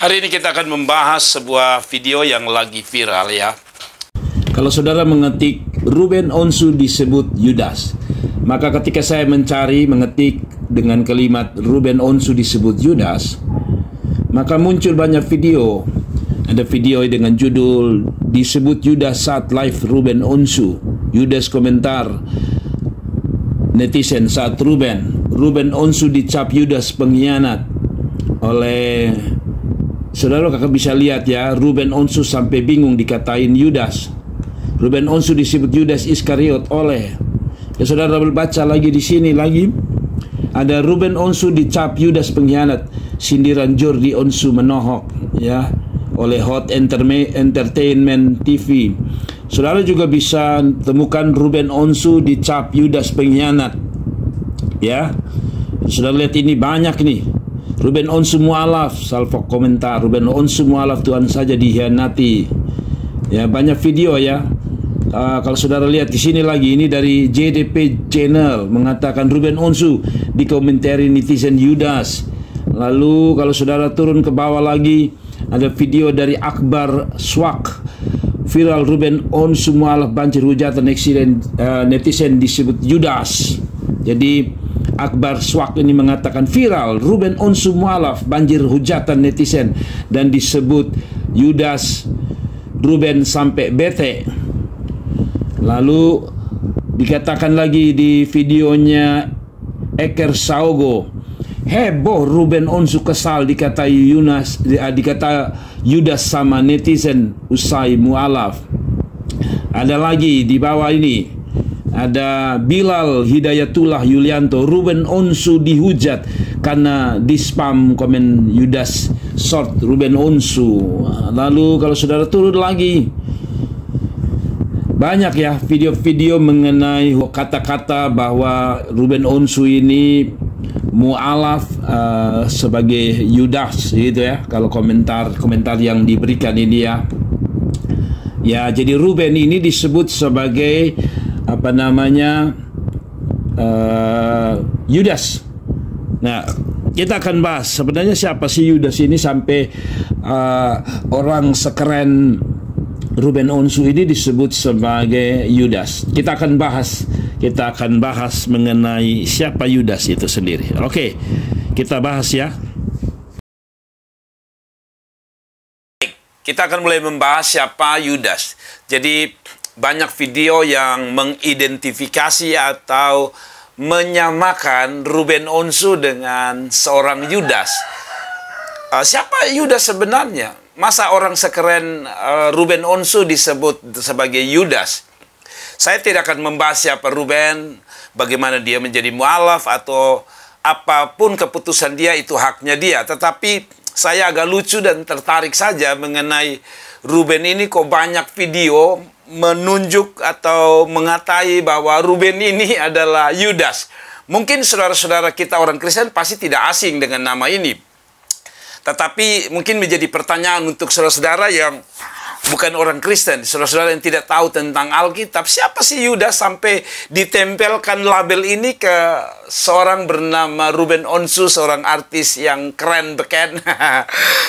Hari ini kita akan membahas sebuah video yang lagi viral ya. Kalau saudara mengetik Ruben Onsu disebut Yudas, maka ketika saya mengetik dengan kalimat Ruben Onsu disebut Yudas, maka muncul banyak video. Ada video dengan judul disebut Yudas saat live Ruben Onsu. Yudas komentar netizen saat Ruben Onsu dicap Yudas pengkhianat oleh saudara. Kakak bisa lihat ya, Ruben Onsu sampai bingung dikatain Yudas. Ruben Onsu disebut Yudas Iskariot oleh, ya saudara baca lagi di sini lagi ada Ruben Onsu dicap Yudas pengkhianat, sindiran Jordi Onsu menohok ya oleh Hot Entertainment TV. Saudara juga bisa temukan Ruben Onsu dicap Yudas pengkhianat ya. Saudara lihat ini banyak nih. Ruben Onsu mualaf, salvo komentar Ruben Onsu mualaf, Tuhan saja dihianati. Ya, banyak video ya. Kalau saudara lihat di sini lagi, ini dari JDP Channel mengatakan Ruben Onsu dikomentari netizen Yudas. Lalu kalau saudara turun ke bawah lagi, ada video dari Akbar Swak. Viral Ruben Onsu mualaf banjir hujatan netizen disebut Yudas. Jadi Akbar Swak ini mengatakan viral Ruben Onsu mualaf banjir hujatan netizen dan disebut Yudas. Ruben sampai bete. Lalu dikatakan lagi di videonya Eker Saogo, heboh Ruben Onsu kesal dikata Yudas sama netizen usai mualaf. Ada lagi di bawah ini, ada Bilal Hidayatullah Yulianto, Ruben Onsu dihujat karena di spam komen Yudas short Ruben Onsu. Lalu kalau saudara turun lagi, banyak ya video-video mengenai kata-kata bahwa Ruben Onsu ini mualaf sebagai Yudas gitu ya. Kalau komentar yang diberikan ini ya. Ya, jadi Ruben ini disebut sebagai Yudas. Nah, kita akan bahas sebenarnya siapa sih Yudas ini sampai orang sekeren Ruben Onsu ini disebut sebagai Yudas. Kita akan bahas mengenai siapa Yudas itu sendiri. Oke, kita bahas ya. Kita akan mulai membahas siapa Yudas. Jadi banyak video yang mengidentifikasi atau menyamakan Ruben Onsu dengan seorang Yudas. Siapa Yudas sebenarnya? Masa orang sekeren Ruben Onsu disebut sebagai Yudas? Saya tidak akan membahas siapa Ruben, bagaimana dia menjadi mualaf, atau apapun keputusan dia, itu haknya dia. Tetapi saya agak lucu dan tertarik saja mengenai Ruben ini, kok banyak video menunjuk atau mengatai bahwa Ruben ini adalah Yudas. Mungkin saudara-saudara kita orang Kristen pasti tidak asing dengan nama ini. Tetapi mungkin menjadi pertanyaan untuk saudara-saudara yang bukan orang Kristen, saudara-saudara yang tidak tahu tentang Alkitab, siapa sih Yudas sampai ditempelkan label ini ke seorang bernama Ruben Onsu, seorang artis yang keren beken.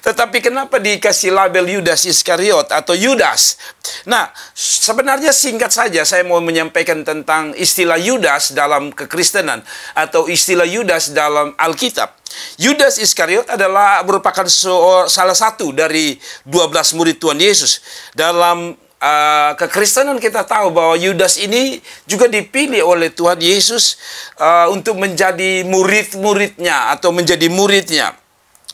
Tetapi kenapa dikasih label Yudas Iskariot atau Yudas? Nah, sebenarnya singkat saja saya mau menyampaikan tentang istilah Yudas dalam kekristenan atau istilah Yudas dalam Alkitab. Yudas Iskariot adalah merupakan salah satu dari 12 murid Tuhan Yesus. Dalam kekristenan kita tahu bahwa Yudas ini juga dipilih oleh Tuhan Yesus untuk menjadi murid-muridnya atau menjadi muridnya.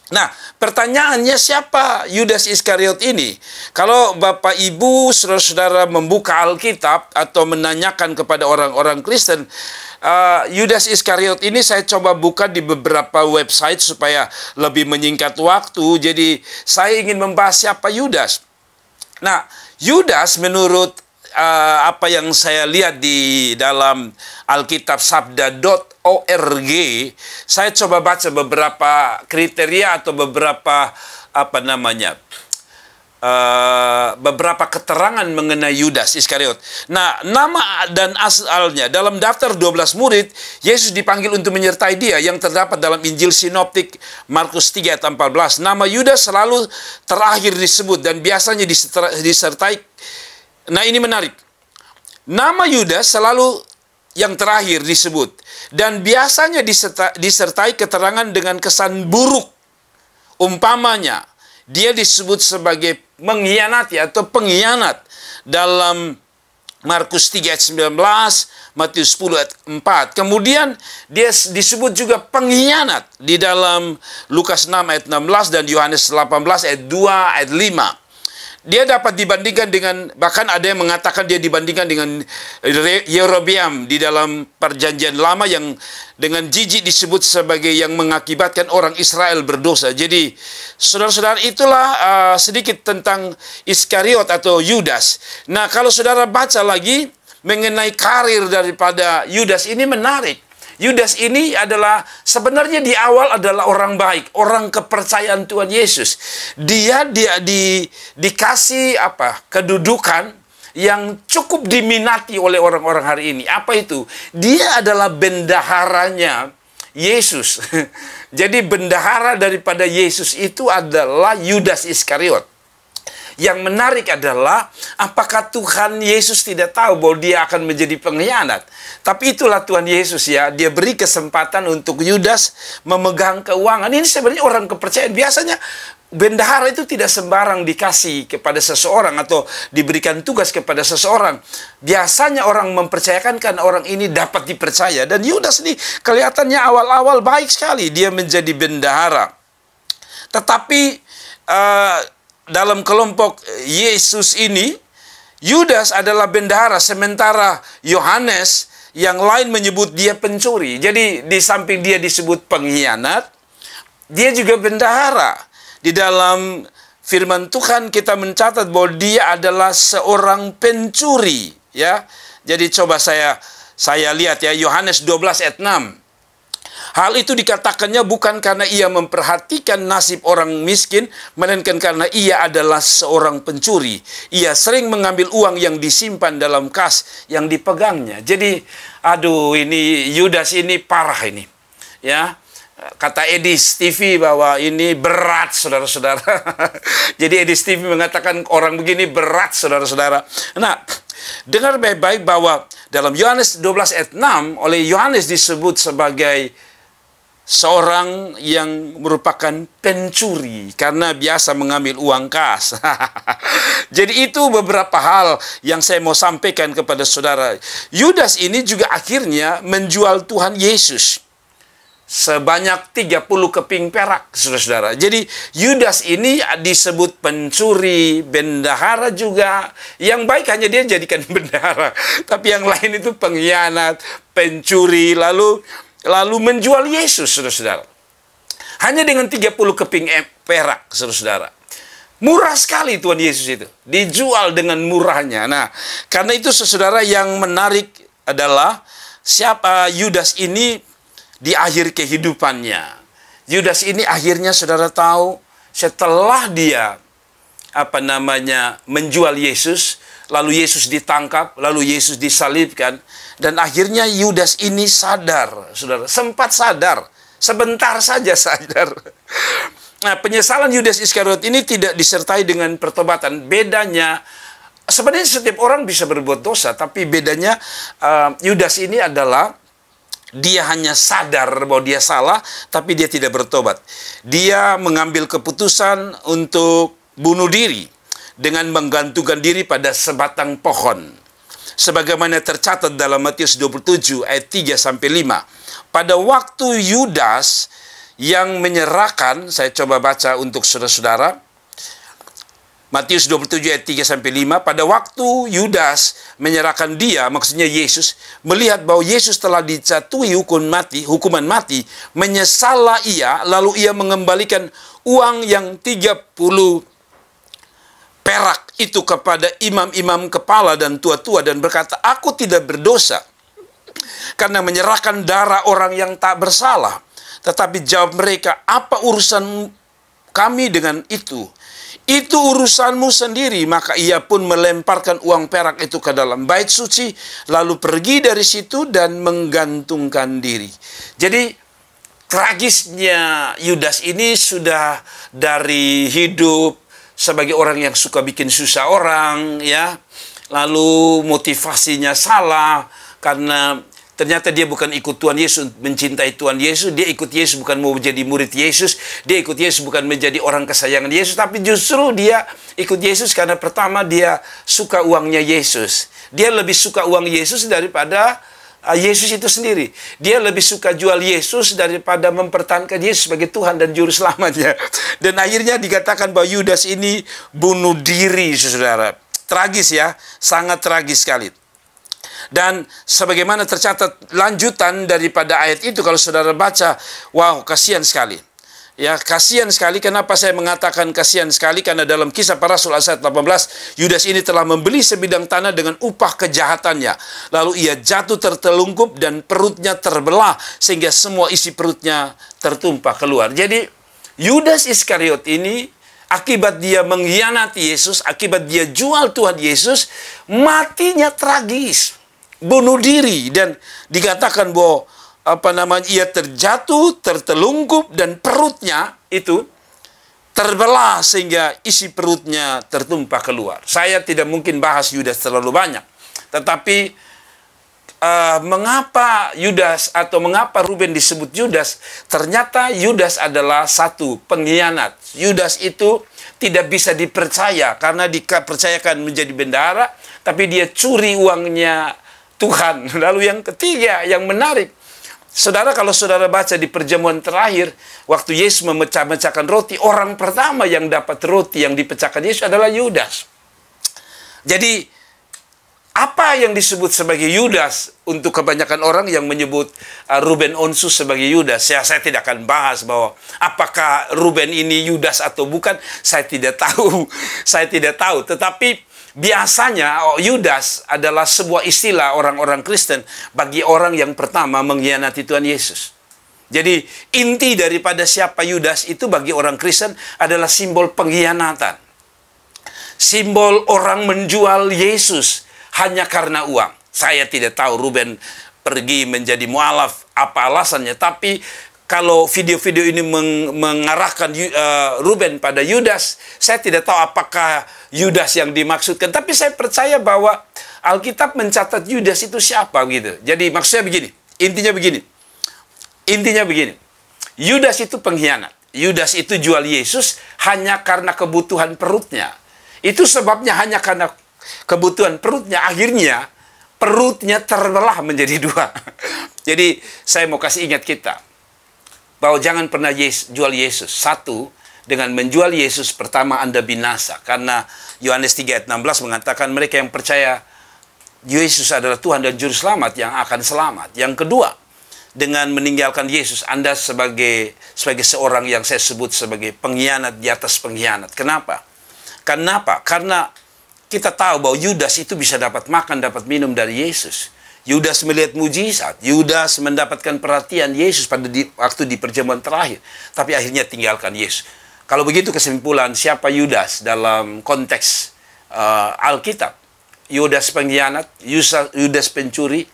Nah, pertanyaannya siapa Yudas Iskariot ini? Kalau Bapak Ibu saudara-saudara membuka Alkitab atau menanyakan kepada orang-orang Kristen, Yudas Iskariot ini saya coba buka di beberapa website supaya lebih menyingkat waktu. Jadi saya ingin membahas siapa Yudas. Nah, Yudas menurut apa yang saya lihat di dalam Alkitab sabda.org, saya coba baca beberapa kriteria atau beberapa beberapa keterangan mengenai Yudas Iskariot. Nah, nama dan asalnya dalam daftar 12 murid, Yesus dipanggil untuk menyertai dia yang terdapat dalam Injil Sinoptik Markus 3 ayat 14. Nama Yudas selalu terakhir disebut dan biasanya disertai. Nah, ini menarik. Nama Yudas selalu yang terakhir disebut dan biasanya disertai keterangan dengan kesan buruk. Umpamanya, dia disebut sebagai mengkhianati atau pengkhianat dalam Markus 3 ayat 19, Matius 10 ayat 4. Kemudian dia disebut juga pengkhianat di dalam Lukas 6 ayat 16 dan Yohanes 18 ayat 2 ayat 5. Dia dapat dibandingkan dengan, bahkan ada yang mengatakan dia dibandingkan dengan Yerobeam di dalam perjanjian lama yang dengan jijik disebut sebagai yang mengakibatkan orang Israel berdosa. Jadi, saudara-saudara, itulah sedikit tentang Iskariot atau Yudas. Nah, kalau saudara baca lagi mengenai karir daripada Yudas, ini menarik. Yudas ini adalah sebenarnya di awal adalah orang baik, orang kepercayaan Tuhan Yesus. Dia dikasih kedudukan yang cukup diminati oleh orang-orang hari ini. Apa itu? Dia adalah bendaharanya Yesus. Jadi bendahara daripada Yesus itu adalah Yudas Iskariot. Yang menarik adalah, apakah Tuhan Yesus tidak tahu bahwa dia akan menjadi pengkhianat? Tapi itulah Tuhan Yesus ya, dia beri kesempatan untuk Yudas memegang keuangan. Ini sebenarnya orang kepercayaan. Biasanya bendahara itu tidak sembarang dikasih kepada seseorang atau diberikan tugas kepada seseorang. Biasanya orang mempercayakan karena orang ini dapat dipercaya. Dan Yudas ini kelihatannya awal-awal baik sekali, dia menjadi bendahara. Tetapi dalam kelompok Yesus ini, Yudas adalah bendahara, sementara Yohanes yang lain menyebut dia pencuri. Jadi di samping dia disebut pengkhianat, dia juga bendahara. Di dalam firman Tuhan kita mencatat bahwa dia adalah seorang pencuri, ya. Jadi coba saya lihat ya, Yohanes 12 ayat 6. Hal itu dikatakannya bukan karena ia memperhatikan nasib orang miskin, melainkan karena ia adalah seorang pencuri. Ia sering mengambil uang yang disimpan dalam kas yang dipegangnya. Jadi, aduh, ini Yudas ini parah ini. Ya, kata Edis TV bahwa ini berat, saudara-saudara. Jadi Edis TV mengatakan orang begini berat, saudara-saudara. Nah, dengar baik-baik bahwa dalam Yohanes 12 ayat 6, oleh Yohanes disebut sebagai seorang yang merupakan pencuri karena biasa mengambil uang kas. Jadi itu beberapa hal yang saya mau sampaikan kepada saudara. Yudas ini juga akhirnya menjual Tuhan Yesus sebanyak 30 keping perak, saudara-saudara. Jadi Yudas ini disebut pencuri, bendahara juga. Yang baik hanya dia jadikan bendahara, tapi yang lain itu pengkhianat, pencuri, lalu menjual Yesus, saudara-saudara. Hanya dengan 30 keping perak, saudara-saudara. Murah sekali Tuhan Yesus itu. Dijual dengan murahnya. Nah, karena itu, saudara, yang menarik adalah siapa Yudas ini di akhir kehidupannya. Yudas ini akhirnya, saudara tahu, setelah dia menjual Yesus, lalu Yesus ditangkap, lalu Yesus disalibkan, dan akhirnya Yudas ini sadar, saudara, sempat sadar, sebentar saja sadar. Nah, penyesalan Yudas Iskariot ini tidak disertai dengan pertobatan. Bedanya, sebenarnya setiap orang bisa berbuat dosa, tapi bedanya Yudas ini adalah dia hanya sadar bahwa dia salah, tapi dia tidak bertobat. Dia mengambil keputusan untuk bunuh diri dengan menggantungkan diri pada sebatang pohon. Sebagaimana tercatat dalam Matius 27 ayat 3-5. Pada waktu Yudas yang menyerahkan, saya coba baca untuk saudara-saudara. Matius 27 ayat 3-5. Pada waktu Yudas menyerahkan dia, maksudnya Yesus, melihat bahwa Yesus telah dijatuhi hukuman mati, menyesallah ia, lalu ia mengembalikan uang yang 30 perak itu kepada imam-imam kepala dan tua-tua dan berkata, aku tidak berdosa karena menyerahkan darah orang yang tak bersalah. Tetapi jawab mereka, apa urusan kami dengan itu? itu urusanmu sendiri. Maka ia pun melemparkan uang perak itu ke dalam bait suci, lalu pergi dari situ dan menggantungkan diri. Jadi tragisnya Yudas ini sudah dari hidup sebagai orang yang suka bikin susah orang, ya, lalu motivasinya salah karena ternyata dia bukan ikut Tuhan Yesus, mencintai Tuhan Yesus. Dia ikut Yesus bukan mau menjadi murid Yesus. Dia ikut Yesus bukan menjadi orang kesayangan Yesus. Tapi justru dia ikut Yesus karena pertama dia suka uangnya Yesus. Dia lebih suka uang Yesus daripada Yesus itu sendiri. Dia lebih suka jual Yesus daripada mempertahankan Yesus sebagai Tuhan dan Juru Selamatnya. Dan akhirnya dikatakan bahwa Yudas ini bunuh diri, saudara. Tragis ya, sangat tragis sekali. Dan sebagaimana tercatat lanjutan daripada ayat itu, kalau saudara baca, wow, kasihan sekali. Ya, kasihan sekali. Kenapa saya mengatakan kasihan sekali? Karena dalam Kisah Para Rasul ayat 18, Yudas ini telah membeli sebidang tanah dengan upah kejahatannya. Lalu ia jatuh tertelungkup dan perutnya terbelah sehingga semua isi perutnya tertumpah keluar. Jadi Yudas Iskariot ini, akibat dia mengkhianati Yesus, akibat dia jual Tuhan Yesus, matinya tragis. Bunuh diri, dan dikatakan bahwa ia terjatuh, tertelungkup, dan perutnya itu terbelah sehingga isi perutnya tertumpah keluar. Saya tidak mungkin bahas Yudas terlalu banyak, tetapi mengapa Yudas atau mengapa Ruben disebut Yudas? Ternyata Yudas adalah satu pengkhianat. Yudas itu tidak bisa dipercaya karena dipercayakan menjadi bendahara, tapi dia curi uangnya Tuhan. Lalu yang ketiga, yang menarik, saudara, kalau saudara baca di perjamuan terakhir, waktu Yesus memecah-mecahkan roti, orang pertama yang dapat roti yang dipecahkan Yesus adalah Yudas. Jadi, apa yang disebut sebagai Yudas untuk kebanyakan orang yang menyebut Ruben Onsu sebagai Yudas? Saya tidak akan bahas bahwa apakah Ruben ini Yudas atau bukan, saya tidak tahu. Saya tidak tahu, tetapi biasanya Yudas adalah sebuah istilah orang-orang Kristen bagi orang yang pertama mengkhianati Tuhan Yesus. Jadi inti daripada siapa Yudas itu bagi orang Kristen adalah simbol pengkhianatan. Simbol orang menjual Yesus hanya karena uang. Saya tidak tahu Ruben pergi menjadi mualaf apa alasannya, tapi kalau video-video ini mengarahkan Ruben pada Yudas, saya tidak tahu apakah Yudas yang dimaksudkan. Tapi saya percaya bahwa Alkitab mencatat Yudas itu siapa gitu. Jadi maksudnya begini, intinya begini. Yudas itu pengkhianat. Yudas itu jual Yesus hanya karena kebutuhan perutnya. Itu sebabnya hanya karena kebutuhan perutnya, akhirnya perutnya terbelah menjadi dua. Jadi saya mau kasih ingat kita bahwa jangan pernah jual Yesus. Satu, dengan menjual Yesus, pertama Anda binasa. Karena Yohanes 3 ayat 16 mengatakan mereka yang percaya Yesus adalah Tuhan dan Juru Selamat yang akan selamat. Yang kedua, dengan meninggalkan Yesus, Anda sebagai seorang yang saya sebut sebagai pengkhianat di atas pengkhianat. Kenapa? Karena kita tahu bahwa Yudas itu bisa dapat makan, dapat minum dari Yesus. Yudas melihat mujizat. Yudas mendapatkan perhatian Yesus waktu di perjamuan terakhir. Tapi akhirnya tinggalkan Yesus. Kalau begitu kesimpulan siapa Yudas dalam konteks Alkitab? Yudas pengkhianat, Yudas pencuri.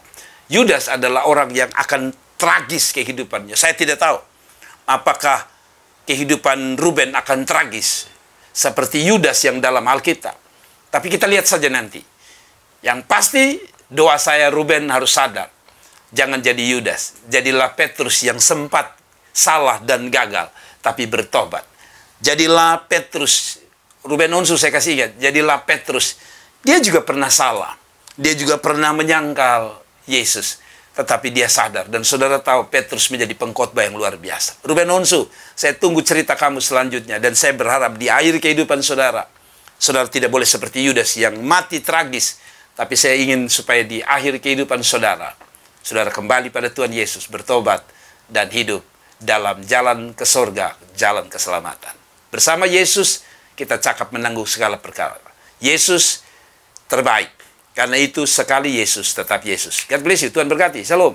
Yudas adalah orang yang akan tragis kehidupannya. Saya tidak tahu apakah kehidupan Ruben akan tragis seperti Yudas yang dalam Alkitab. Tapi kita lihat saja nanti. Yang pasti doa saya, Ruben harus sadar. Jangan jadi Yudas. Jadilah Petrus yang sempat salah dan gagal, tapi bertobat. Jadilah Petrus. Ruben Onsu saya kasih ingat. Jadilah Petrus. Dia juga pernah salah. Dia juga pernah menyangkal Yesus. Tetapi dia sadar. Dan saudara tahu Petrus menjadi pengkhotbah yang luar biasa. Ruben Onsu, saya tunggu cerita kamu selanjutnya. Dan saya berharap di akhir kehidupan saudara, saudara tidak boleh seperti Yudas yang mati tragis. Tapi saya ingin supaya di akhir kehidupan saudara, saudara kembali pada Tuhan Yesus, bertobat, dan hidup dalam jalan ke surga, jalan keselamatan. Bersama Yesus, kita cakap menanggung segala perkara. Yesus terbaik. Karena itu sekali Yesus, tetap Yesus. God bless you. Tuhan berkati. Shalom.